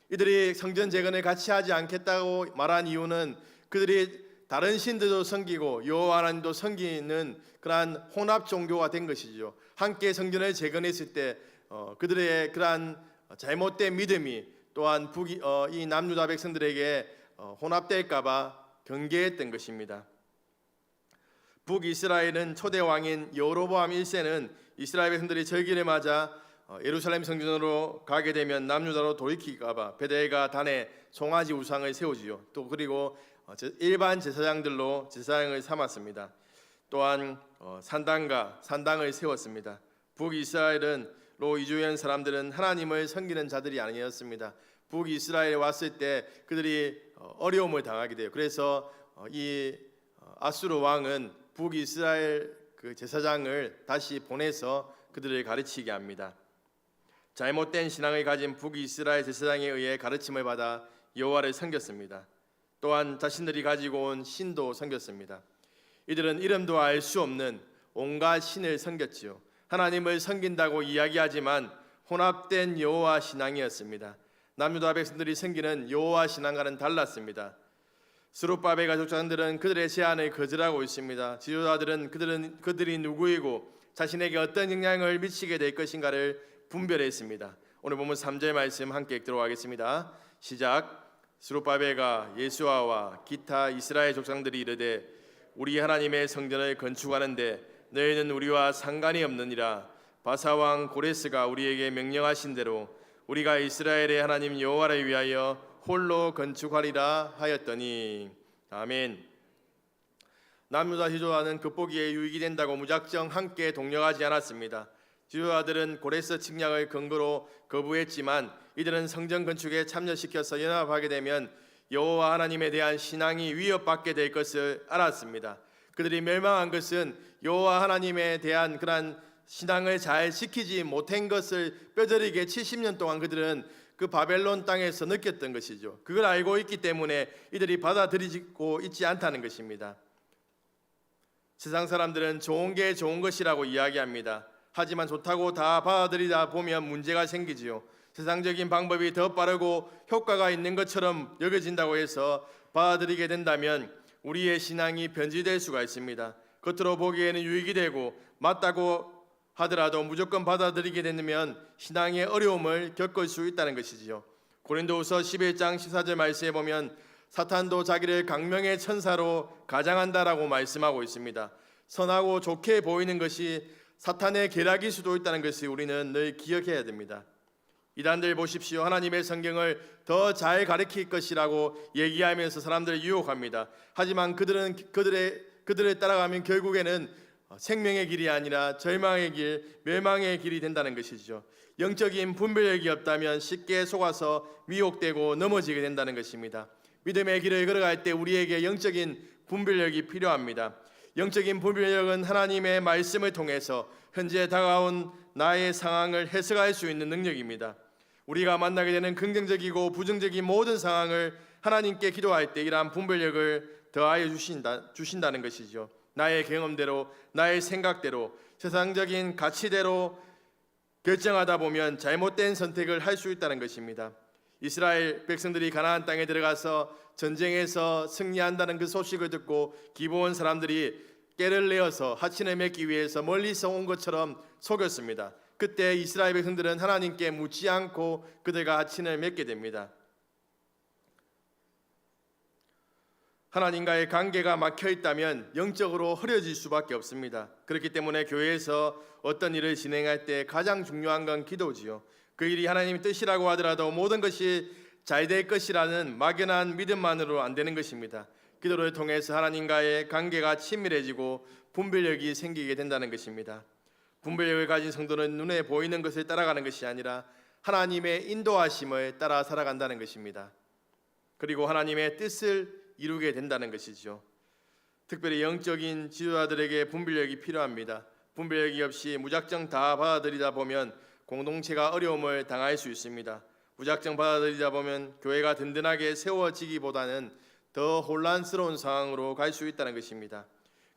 이들이 성전 재건을 같이 하지 않겠다고 말한 이유는 그들이 다른 신들도 섬기고 여호와 하나님도 섬기는 그러한 혼합 종교가 된 것이죠. 함께 성전을 재건했을 때 그들의 그러한 잘못된 믿음이 또한 이 남유다 백성들에게 혼합될까봐 경계했던 것입니다. 북이스라엘은 초대 왕인 여로보암 1세는 이스라엘 백성들이 절기를 맞아 예루살렘 성전으로 가게 되면 남유다로 돌이킬까봐 베델과 단에 송아지 우상을 세우지요. 또 그리고 일반 제사장들로 제사장을 삼았습니다. 또한 산당을 세웠습니다. 북이스라엘로 이주한 사람들은 하나님을 섬기는 자들이 아니었습니다. 북이스라엘에 왔을 때 그들이 어려움을 당하게 돼요. 그래서 이 아수르 왕은 북이스라엘 그 제사장을 다시 보내서 그들을 가르치게 합니다. 잘못된 신앙을 가진 북이스라엘 제사장에 의해 가르침을 받아 여호와를 섬겼습니다. 또한 자신들이 가지고 온 신도 섬겼습니다. 이들은 이름도 알 수 없는 온갖 신을 섬겼지요. 하나님을 섬긴다고 이야기하지만 혼합된 여호와 신앙이었습니다. 남유다 백성들이 섬기는 여호와 신앙과는 달랐습니다. 스룹바벨 가족장들은 그들의 제안을 거절하고 있습니다. 지도자들은 그들이 누구이고 자신에게 어떤 영향을 미치게 될 것인가를 분별했습니다. 오늘 보면 3절 말씀 함께 읽도록 하겠습니다. 시작. 스룹바벨과 예수아와 기타 이스라엘 족장들이 이르되 우리 하나님의 성전을 건축하는데 너희는 우리와 상관이 없느니라. 바사왕 고레스가 우리에게 명령하신 대로 우리가 이스라엘의 하나님 여호와를 위하여 홀로 건축하리라 하였더니. 아멘. 남유다 지도자는 극복기에 유익이 된다고 무작정 함께 동력하지 않았습니다. 지도자들은 고레스 측량을 근거로 거부했지만 이들은 성전 건축에 참여시켜서 연합하게 되면 여호와 하나님에 대한 신앙이 위협받게 될 것을 알았습니다. 그들이 멸망한 것은 여호와 하나님에 대한 그러한 신앙을 잘 지키지 못한 것을 뼈저리게 70년 동안 그들은 그 바벨론 땅에서 느꼈던 것이죠. 그걸 알고 있기 때문에 이들이 받아들이고 있지 않다는 것입니다. 세상 사람들은 좋은 게 좋은 것이라고 이야기합니다. 하지만 좋다고 다 받아들이다 보면 문제가 생기지요. 세상적인 방법이 더 빠르고 효과가 있는 것처럼 여겨진다고 해서 받아들이게 된다면 우리의 신앙이 변질될 수가 있습니다. 겉으로 보기에는 유익이 되고 맞다고 하더라도 무조건 받아들이게 되면 신앙의 어려움을 겪을 수 있다는 것이지요. 고린도후서 11장 14절 말씀에 보면 사탄도 자기를 강명의 천사로 가장한다라고 말씀하고 있습니다. 선하고 좋게 보이는 것이 사탄의 계략일 수도 있다는 것을 우리는 늘 기억해야 됩니다. 이단들 보십시오. 하나님의 성경을 더 잘 가르칠 것이라고 얘기하면서 사람들을 유혹합니다. 하지만 그들을 따라가면 결국에는 생명의 길이 아니라 절망의 길, 멸망의 길이 된다는 것이죠. 영적인 분별력이 없다면 쉽게 속아서 미혹되고 넘어지게 된다는 것입니다. 믿음의 길을 걸어갈 때 우리에게 영적인 분별력이 필요합니다. 영적인 분별력은 하나님의 말씀을 통해서 현재 다가온 나의 상황을 해석할 수 있는 능력입니다. 우리가 만나게 되는 긍정적이고 부정적인 모든 상황을 하나님께 기도할 때 이러한 분별력을 더하여 주신다는 것이죠. 나의 경험대로, 나의 생각대로, 세상적인 가치대로 결정하다 보면 잘못된 선택을 할 수 있다는 것입니다. 이스라엘 백성들이 가나안 땅에 들어가서 전쟁에서 승리한다는 그 소식을 듣고 기브온 사람들이 꾀를 내어서 하친을 맺기 위해서 멀리서 온 것처럼 속였습니다. 그때 이스라엘 백성들은 하나님께 묻지 않고 그들과 하친을 맺게 됩니다. 하나님과의 관계가 막혀 있다면 영적으로 흐려질 수밖에 없습니다. 그렇기 때문에 교회에서 어떤 일을 진행할 때 가장 중요한 건 기도지요. 그 일이 하나님의 뜻이라고 하더라도 모든 것이 잘 될 것이라는 막연한 믿음만으로 안 되는 것입니다. 기도를 통해서 하나님과의 관계가 친밀해지고 분별력이 생기게 된다는 것입니다. 분별력을 가진 성도는 눈에 보이는 것을 따라가는 것이 아니라 하나님의 인도하심을 따라 살아간다는 것입니다. 그리고 하나님의 뜻을 이루게 된다는 것이죠. 특별히 영적인 지도자들에게 분별력이 필요합니다. 분별력이 없이 무작정 다 받아들이다 보면 공동체가 어려움을 당할 수 있습니다. 무작정 받아들이다 보면 교회가 든든하게 세워지기보다는 더 혼란스러운 상황으로 갈 수 있다는 것입니다.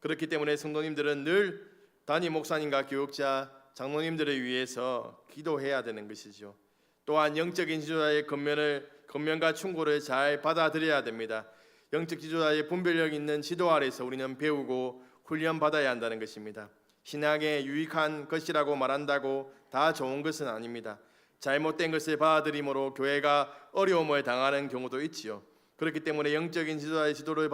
그렇기 때문에 성도님들은 늘 담임 목사님과 교육자, 장로님들을 위해서 기도해야 되는 것이죠. 또한 영적인 지도자의 권면과 충고를 잘 받아들여야 됩니다. 영적 지도자의 분별력 있는 지도 아래서 우리는 배우고 훈련받아야 한다는 것입니다. 신앙에 유익한 것이라고 말한다고 다 좋은 것은 아닙니다. 잘못된 것을 받아들임으로 교회가 어려움을 당하는 경우도 있지요. 그렇기 때문에 영적인 지도자의 지도를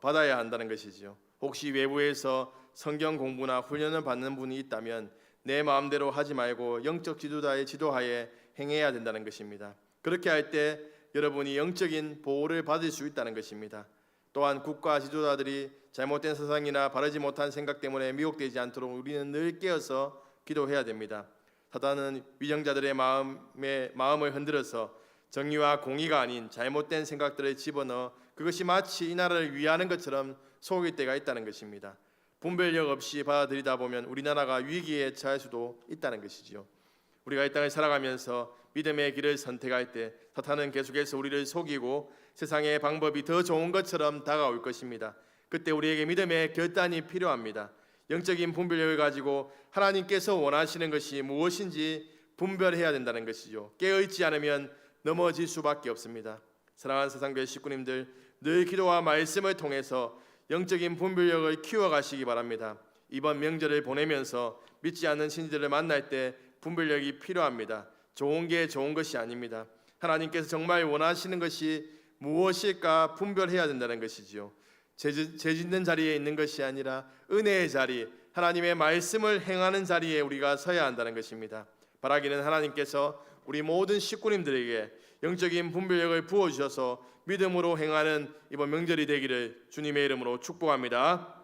받아야 한다는 것이지요. 혹시 외부에서 성경 공부나 훈련을 받는 분이 있다면 내 마음대로 하지 말고 영적 지도자의 지도하에 행해야 된다는 것입니다. 그렇게 할 때 여러분이 영적인 보호를 받을 수 있다는 것입니다. 또한 국가 지도자들이 잘못된 사상이나 바르지 못한 생각 때문에 미혹되지 않도록 우리는 늘 깨어서 기도해야 됩니다. 사단은 위정자들의 마음을 흔들어서 정의와 공의가 아닌 잘못된 생각들을 집어넣어 그것이 마치 이 나라를 위하는 것처럼 속일 때가 있다는 것입니다. 분별력 없이 받아들이다 보면 우리나라가 위기에 처할 수도 있다는 것이지요. 우리가 이 땅을 살아가면서 믿음의 길을 선택할 때 사탄은 계속해서 우리를 속이고 세상의 방법이 더 좋은 것처럼 다가올 것입니다. 그때 우리에게 믿음의 결단이 필요합니다. 영적인 분별력을 가지고 하나님께서 원하시는 것이 무엇인지 분별해야 된다는 것이죠. 깨어있지 않으면 넘어질 수밖에 없습니다. 사랑하는 세상교회 식구님들, 늘 기도와 말씀을 통해서 영적인 분별력을 키워가시기 바랍니다. 이번 명절을 보내면서 믿지 않는 신들을 만날 때 분별력이 필요합니다. 좋은 게 좋은 것이 아닙니다. 하나님께서 정말 원하시는 것이 무엇일까 분별해야 된다는 것이지요. 죄 짓는 자리에 있는 것이 아니라 은혜의 자리, 하나님의 말씀을 행하는 자리에 우리가 서야 한다는 것입니다. 바라기는 하나님께서 우리 모든 식구님들에게 영적인 분별력을 부어주셔서 믿음으로 행하는 이번 명절이 되기를 주님의 이름으로 축복합니다.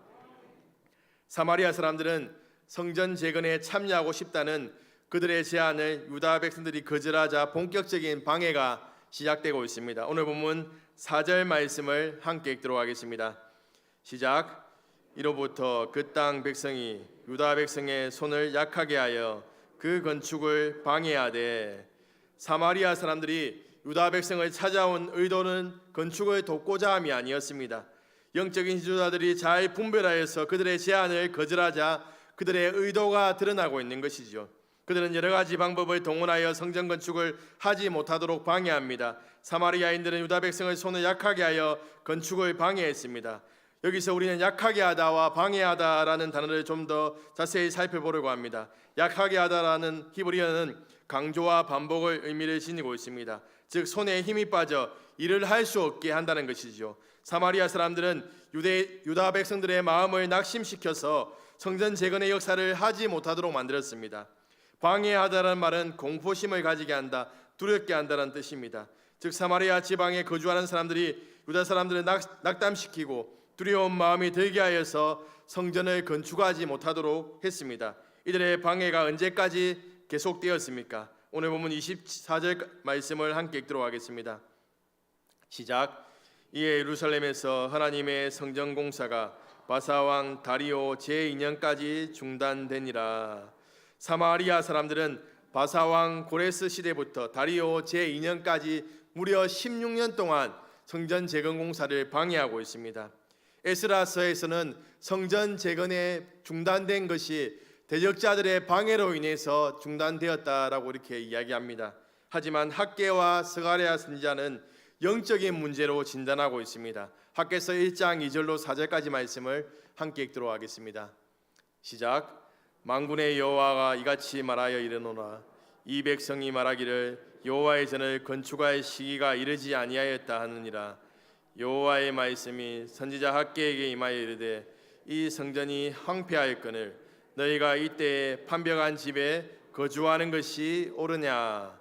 사마리아 사람들은 성전 재건에 참여하고 싶다는 그들의 제안을 유다 백성들이 거절하자 본격적인 방해가 시작되고 있습니다. 오늘 본문 4절 말씀을 함께 읽도록 하겠습니다. 시작. 이로부터 그 땅 백성이 유다 백성의 손을 약하게 하여 그 건축을 방해하되, 사마리아 사람들이 유다 백성을 찾아온 의도는 건축을 돕고자 함이 아니었습니다. 영적인 지도자들이 잘 분별하여서 그들의 제안을 거절하자 그들의 의도가 드러나고 있는 것이죠. 그들은 여러 가지 방법을 동원하여 성전 건축을 하지 못하도록 방해합니다. 사마리아인들은 유다 백성의 손을 약하게 하여 건축을 방해했습니다. 여기서 우리는 약하게 하다와 방해하다라는 단어를 좀 더 자세히 살펴보려고 합니다. 약하게 하다라는 히브리어는 강조와 반복을 의미를 지니고 있습니다. 즉 손에 힘이 빠져 일을 할 수 없게 한다는 것이죠. 사마리아 사람들은 유다 백성들의 마음을 낙심시켜서 성전 재건의 역사를 하지 못하도록 만들었습니다. 방해하다라는 말은 공포심을 가지게 한다, 두렵게 한다는 뜻입니다. 즉 사마리아 지방에 거주하는 사람들이 유다 사람들을 낙담시키고 두려운 마음이 들게 하여서 성전을 건축하지 못하도록 했습니다. 이들의 방해가 언제까지 계속되었습니까? 오늘 본문 24절 말씀을 함께 읽도록 하겠습니다. 시작. 이에 예루살렘에서 하나님의 성전 공사가 바사왕 다리오 제2년까지 중단되니라. 사마리아 사람들은 바사왕 고레스 시대부터 다리오 제2년까지 무려 16년 동안 성전 재건 공사를 방해하고 있습니다. 에스라서에서는 성전 재건에 중단된 것이 대적자들의 방해로 인해서 중단되었다라고 이렇게 이야기합니다. 하지만 학개와 스가랴 선지자는 영적인 문제로 진단하고 있습니다. 학개서 1장 2절로 4절까지 말씀을 함께 읽도록 하겠습니다. 시작. 만군의 여호와가 이같이 말하여 이르노라. 이 백성이 말하기를 여호와의 전을 건축할 시기가 이르지 아니하였다 하느니라. 여호와의 말씀이 선지자 학개에게 임하여 이르되, 이 성전이 황폐하였거늘 너희가 이때에 판벽한 집에 거주하는 것이 옳으냐.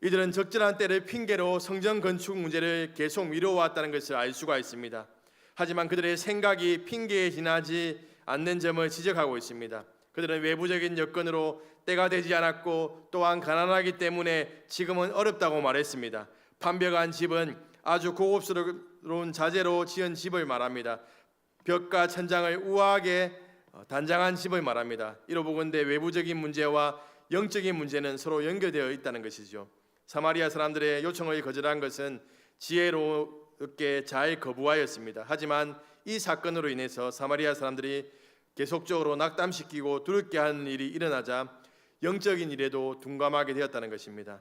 이들은 적절한 때를 핑계로 성전 건축 문제를 계속 미뤄왔다는 것을 알 수가 있습니다. 하지만 그들의 생각이 핑계에 지나지 않는 점을 지적하고 있습니다. 그들은 외부적인 여건으로 때가 되지 않았고 또한 가난하기 때문에 지금은 어렵다고 말했습니다. 판벽한 집은 아주 고급스러운 자재로 지은 집을 말합니다. 벽과 천장을 우아하게 단장한 집을 말합니다. 이로보건대 외부적인 문제와 영적인 문제는 서로 연결되어 있다는 것이죠. 사마리아 사람들의 요청을 거절한 것은 지혜롭게 잘 거부하였습니다. 하지만 이 사건으로 인해서 사마리아 사람들이 계속적으로 낙담시키고 두렵게 하는 일이 일어나자 영적인 일에도 둔감하게 되었다는 것입니다.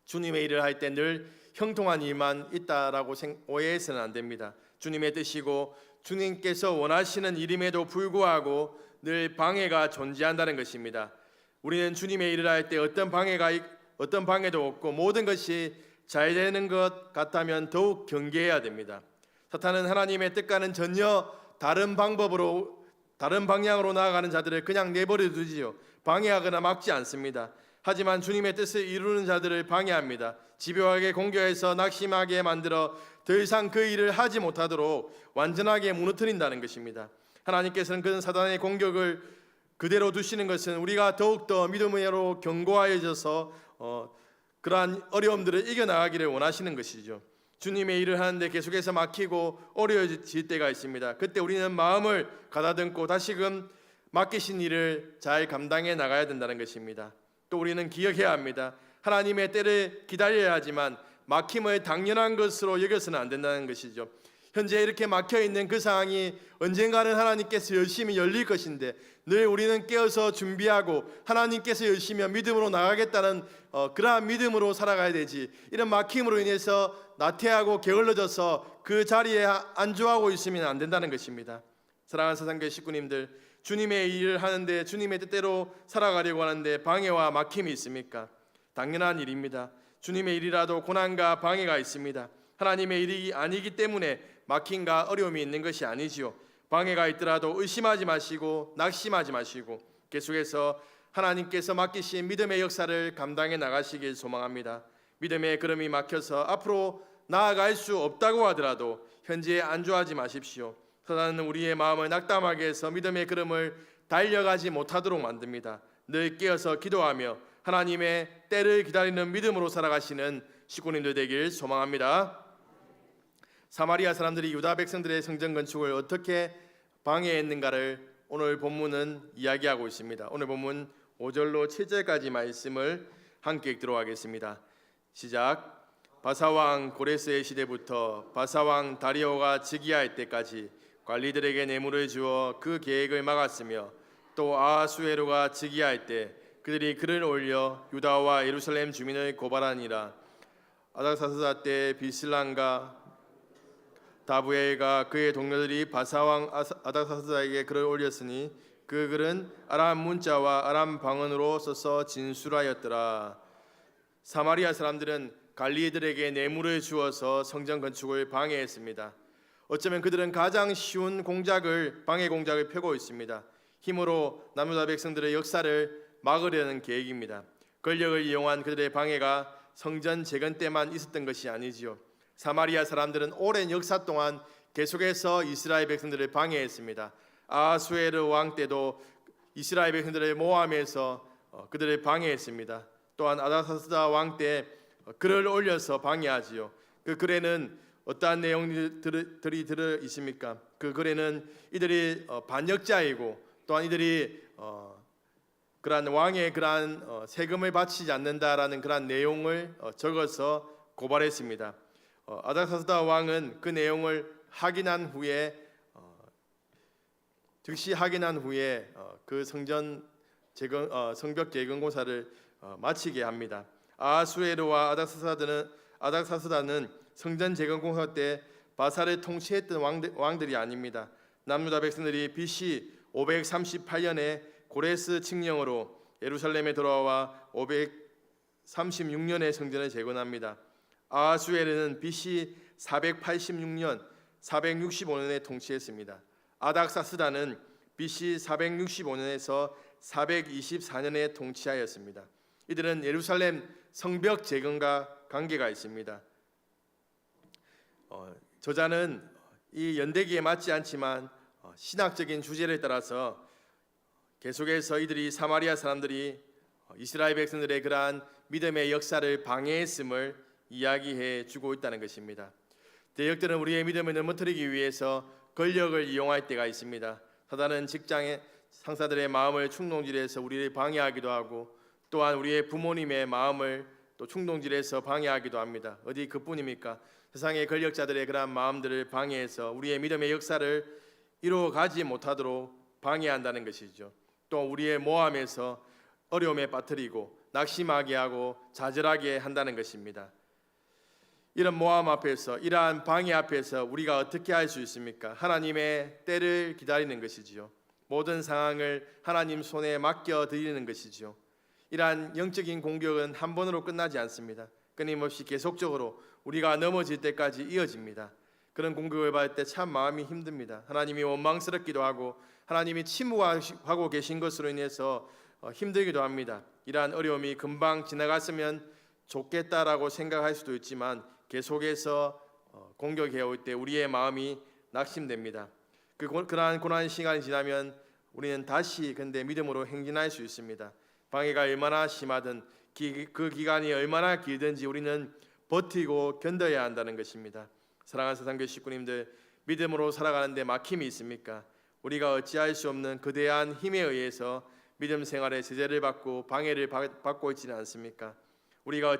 주님의 일을 할 때 늘 형통한 일만 있다라고 오해해서는 안 됩니다. 주님의 뜻이고 주님께서 원하시는 일임에도 불구하고 늘 방해가 존재한다는 것입니다. 우리는 주님의 일을 할 때 어떤 방해도 없고 모든 것이 잘 되는 것 같다면 더욱 경계해야 됩니다. 사탄은 하나님의 뜻과는 전혀 다른 방향으로 나아가는 자들을 그냥 내버려 두지요. 방해하거나 막지 않습니다. 하지만 주님의 뜻을 이루는 자들을 방해합니다. 집요하게 공격해서 낙심하게 만들어 더 이상 그 일을 하지 못하도록 완전하게 무너뜨린다는 것입니다. 하나님께서는 그런 사단의 공격을 그대로 두시는 것은 우리가 더욱더 믿음으로 견고해져서 그러한 어려움들을 이겨나가기를 원하시는 것이죠. 주님의 일을 하는데 계속해서 막히고 어려워질 때가 있습니다. 그때 우리는 마음을 가다듬고 다시금 맡기신 일을 잘 감당해 나가야 된다는 것입니다. 또 우리는 기억해야 합니다. 하나님의 때를 기다려야 하지만 막힘을 당연한 것으로 여겨서는 안 된다는 것이죠. 현재 이렇게 막혀 있는 그 상황이 언젠가는 하나님께서 열심히 열릴 것인데 늘 우리는 깨어서 준비하고 하나님께서 열심히 믿음으로 나가겠다는 그러한 믿음으로 살아가야 되지, 이런 막힘으로 인해서 나태하고 게을러져서 그 자리에 안주하고 있으면 안 된다는 것입니다. 사랑하는 사상교회 식구님들, 주님의 일을 하는데 주님의 뜻대로 살아가려고 하는데 방해와 막힘이 있습니까? 당연한 일입니다. 주님의 일이라도 고난과 방해가 있습니다. 하나님의 일이 아니기 때문에 막힘과 어려움이 있는 것이 아니지요. 방해가 있더라도 의심하지 마시고 낙심하지 마시고 계속해서 하나님께서 맡기신 믿음의 역사를 감당해 나가시길 소망합니다. 믿음의 걸음이 막혀서 앞으로 나아갈 수 없다고 하더라도 현재에 안주하지 마십시오. 사단은 우리의 마음을 낙담하게 해서 믿음의 걸음을 달려가지 못하도록 만듭니다. 늘 깨어서 기도하며 하나님의 때를 기다리는 믿음으로 살아가시는 식구님들 되길 소망합니다. 사마리아 사람들이 유다 백성들의 성전 건축을 어떻게 방해했는가를 오늘 본문은 이야기하고 있습니다. 오늘 본문 5절로 7절까지 말씀을 함께 읽도록 하겠습니다. 시작. 바사왕 고레스의 시대부터 바사왕 다리오가 즉위할 때까지 관리들에게 뇌물을 주어 그 계획을 막았으며 또 아하수에로가 즉위할 때 그들이 글을 올려 유다와 예루살렘 주민을 고발하니라. 아닥사스다 때 비슬란과 다부엘과 그의 동료들이 바사왕 아닥사스다에게 글을 올렸으니 그 글은 아람 문자와 아람 방언으로 써서 진술하였더라. 사마리아 사람들은 관리들에게 뇌물을 주어서 성전 건축을 방해했습니다. 어쩌면 그들은 가장 쉬운 방해 공작을 펴고 있습니다. 힘으로 남유다 백성들의 역사를 막으려는 계획입니다. 권력을 이용한 그들의 방해가 성전 재건 때만 있었던 것이 아니지요. 사마리아 사람들은 오랜 역사 동안 계속해서 이스라엘 백성들을 방해했습니다. 아하수에르 왕 때도 이스라엘 백성들을 모함해서 그들을 방해했습니다. 또한 아닥사스다 왕 때 글을 올려서 방해하지요. 그 글에는 어떠한 내용들이 들어 있습니까? 그 글에는 이들이 반역자이고 또한 이들이 그러한 왕의 그러한 세금을 바치지 않는다라는 그러한 내용을 적어서 고발했습니다. 아닥사스다 왕은 그 내용을 즉시 확인한 후에 그 성벽 재건 공사를 마치게 합니다. 아하수에르와 아닥사스다는 성전 재건 공사 때 바사를 통치했던 왕들이 아닙니다. 남유다 백성들이 BC 538년에 고레스 칙령으로 예루살렘에 돌아와 536년에 성전을 재건합니다. 아하수에르는 BC 486년, 465년에 통치했습니다. 아닥사스다는 BC 465년에서 424년에 통치하였습니다. 이들은 예루살렘 성벽 재건과 관계가 있습니다. 저자는 이 연대기에 맞지 않지만 신학적인 주제를 따라서 계속해서 이들이 사마리아 사람들이 이스라엘 백성들의 그러한 믿음의 역사를 방해했음을 이야기해 주고 있다는 것입니다. 대적들은 우리의 믿음을 넘어뜨리기 위해서 권력을 이용할 때가 있습니다. 사단은 직장의 상사들의 마음을 충동질해서 우리를 방해하기도 하고 또한 우리의 부모님의 마음을 또 충동질해서 방해하기도 합니다. 어디 그뿐입니까? 세상의 권력자들의 그러한 마음들을 방해해서 우리의 믿음의 역사를 이루어가지 못하도록 방해한다는 것이죠. 또 우리의 모함에서 어려움에 빠뜨리고 낙심하게 하고 좌절하게 한다는 것입니다. 이런 모함 앞에서, 이러한 방해 앞에서 우리가 어떻게 할 수 있습니까? 하나님의 때를 기다리는 것이지요. 모든 상황을 하나님 손에 맡겨 드리는 것이지요. 이러한 영적인 공격은 한 번으로 끝나지 않습니다. 끊임없이 계속적으로 우리가 넘어질 때까지 이어집니다. 그런 공격을 받을 때 참 마음이 힘듭니다. 하나님이 원망스럽기도 하고 하나님이 침묵하고 계신 것으로 인해서 힘들기도 합니다. 이러한 어려움이 금방 지나갔으면 좋겠다라고 생각할 수도 있지만 계속해서 공격해 올 때 우리의 마음이 낙심됩니다. 그러한 고난 시간이 지나면 우리는 다시 근데 믿음으로 행진할 수 있습니다. 방해가 얼마나 심하든 그 기간이 얼마나 길든지 우리는 버티고 견뎌야 한다는 것입니다. 사랑하는 사상교회 식구님들, 믿음으로 살아가는데 막힘이 있습니까? 우리가 어찌할 수 없는 거대한 힘에 의해서 믿음 생활에 제재를 받고 방해를 받고 있지는 않습니까? 우리가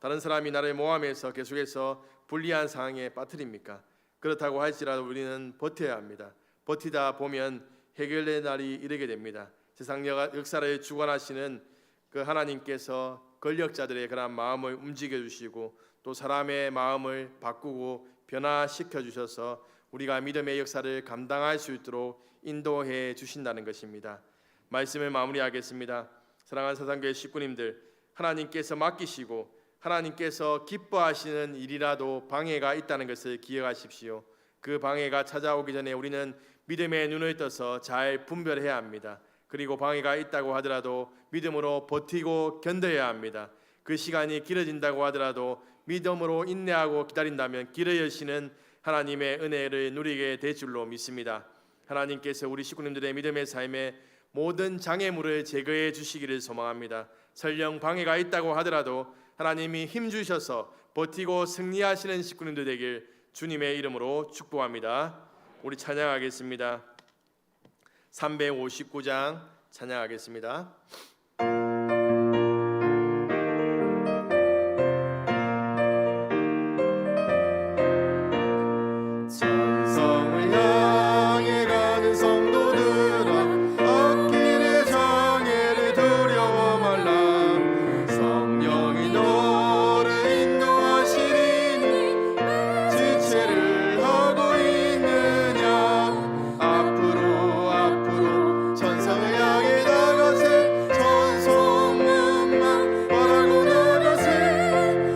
다른 사람이 나를 모함해서 계속해서 불리한 상황에 빠뜨립니까? 그렇다고 할지라도 우리는 버텨야 합니다. 버티다 보면 해결될 날이 이르게 됩니다. 세상 역사를 주관하시는 그 하나님께서 권력자들의 그런 마음을 움직여 주시고 또 사람의 마음을 바꾸고 변화시켜 주셔서 우리가 믿음의 역사를 감당할 수 있도록 인도해 주신다는 것입니다. 말씀을 마무리하겠습니다. 사랑하는 사상교회 식구님들, 하나님께서 맡기시고 하나님께서 기뻐하시는 일이라도 방해가 있다는 것을 기억하십시오. 그 방해가 찾아오기 전에 우리는 믿음의 눈을 떠서 잘 분별해야 합니다. 그리고 방해가 있다고 하더라도 믿음으로 버티고 견뎌야 합니다. 그 시간이 길어진다고 하더라도 믿음으로 인내하고 기다린다면 길을 여시는 하나님의 은혜를 누리게 될 줄로 믿습니다. 하나님께서 우리 식구님들의 믿음의 삶에 모든 장애물을 제거해 주시기를 소망합니다. 설령 방해가 있다고 하더라도 하나님이 힘 주셔서 버티고 승리하시는 식구님들 되길 주님의 이름으로 축복합니다. 우리 찬양하겠습니다. 359장 찬양하겠습니다. 천성을 향해 가는 성도들아, 앞길의 장애를 두려워 말라. 성령이 너를 인도하시리니 지체를 하고 있느냐. 앞으로 천성을 향해 나가세. 천성문만 바라고 나가세.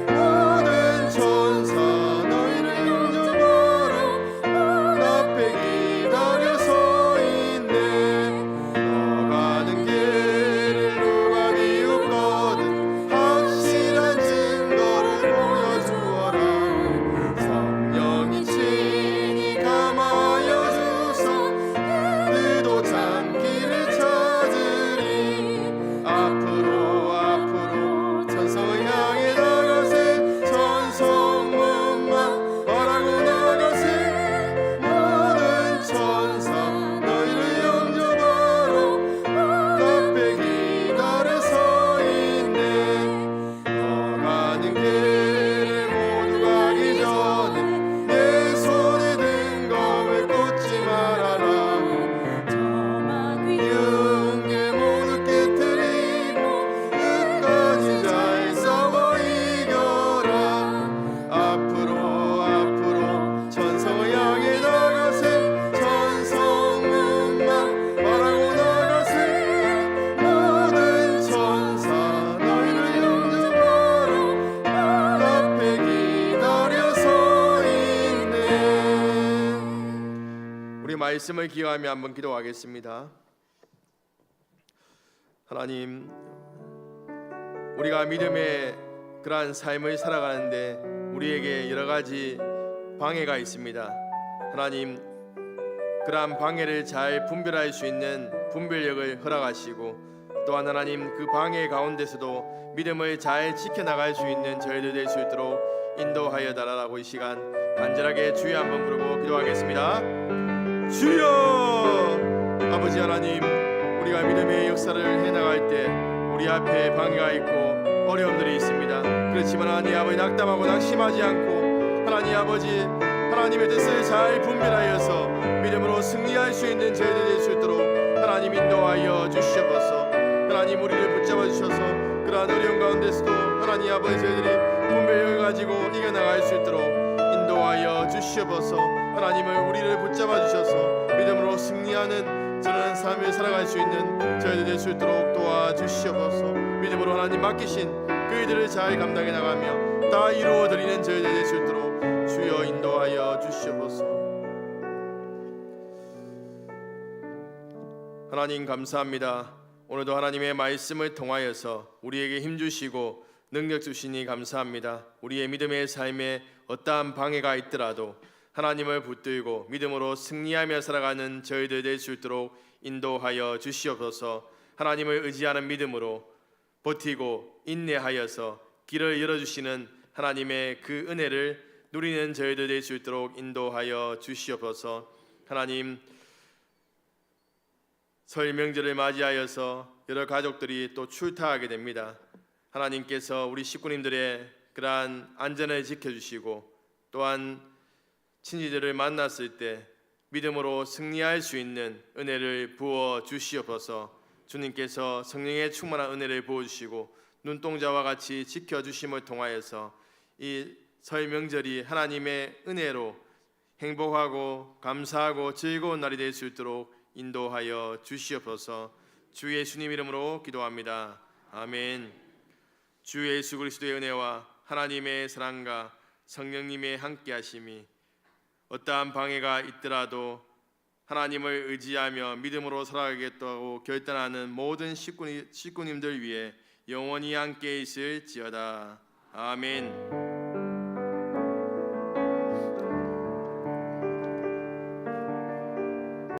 모든 천사 너희를 영접하러 앞에 기다려 서 있네. 너가는 길을 누가 비웃거든 확실한 증거를 보여주어라. 성령이 친히 감하여 주소 그도 참기를 찾으리. 앞으로 천성을 향해 나가세. 천성문만 바라고 나가세. 모든 천사 너희를 영접하러 앞에 기다려 서 있네. 너가는 길을 모두 가기 전에 내 손에 든 검을 꽂지 말아라. 육계 모두 깨뜨리고 끝까지 잘 싸워 이겨라. 앞으로 천성을 향해 나가세. 천성문만 바라고 나가세. 모든 천사 너희를 영접하러 앞에 기다려 서 있네. 우리 말씀을 기억하며 한번 기도하겠습니다. 하나님, 우리가 믿음의 그러한 삶을 살아가는데 우리에게 여러 가지 방해가 있습니다. 하나님, 그러한 방해를 잘 분별할 수 있는 분별력을 허락하시고 또한 하나님 그 방해 가운데서도 믿음을 잘 지켜나갈 수 있는 저희들 될 수 있도록 인도하여 달라고 이 시간 간절하게 주여 한번 부르고 기도하겠습니다. 주여! 아버지 하나님, 우리가 믿음의 역사를 해나갈 때 우리 앞에 방해가 있고 어려움들이 있습니다. 그렇지만 하나님 아버지, 낙담하고 낙심하지 않고 하나님 아버지, 하나님의 뜻을 잘 분별하여서 믿음으로 승리할 수 있는 저희들 될 수 있도록 하나님 인도하여 주시옵소서. 하나님, 우리를 붙잡아 주셔서 그러한 어려움 가운데서도 하나님 아버지, 저희들이 분별력을 가지고 이겨나갈 수 있도록 인도하여 주시옵소서. 하나님을 우리를 붙잡아 주셔서 믿음으로 승리하는 저는 삶을 살아갈 수 있는 저희들 될 수 있도록 도와주시옵소서. 믿음으로 하나님 맡기신 그 일들을 잘 감당해 나가며 다 이루어 드리는 저희들 될 수 있도록 주여 인도하여 주시옵소서. 하나님 감사합니다. 오늘도 하나님의 말씀을 통하여서 우리에게 힘 주시고 능력 주시니 감사합니다. 우리의 믿음의 삶에 어떠한 방해가 있더라도 하나님을 붙들고 믿음으로 승리하며 살아가는 저희들 될 수 있도록 인도하여 주시옵소서. 하나님을 의지하는 믿음으로 버티고 인내하여서 길을 열어주시는 하나님의 그 은혜를 누리는 저희들 될 수 있도록 인도하여 주시옵소서. 하나님, 설 명절을 맞이하여서 여러 가족들이 또 출타하게 됩니다. 하나님께서 우리 식구님들의 그러한 안전을 지켜주시고 또한 친지들을 만났을 때 믿음으로 승리할 수 있는 은혜를 부어 주시옵소서. 주님께서 성령의 충만한 은혜를 부어주시고 눈동자와 같이 지켜주심을 통하여서 이 설 명절이 하나님의 은혜로 행복하고 감사하고 즐거운 날이 될 수 있도록 인도하여 주시옵소서. 주 예수님 이름으로 기도합니다. 아멘. 주 예수 그리스도의 은혜와 하나님의 사랑과 성령님의 함께하심이 어떠한 방해가 있더라도 하나님을 의지하며 믿음으로 살아가겠다고 결단하는 모든 식구님들 위해 영원히 함께 있을지어다. 아멘.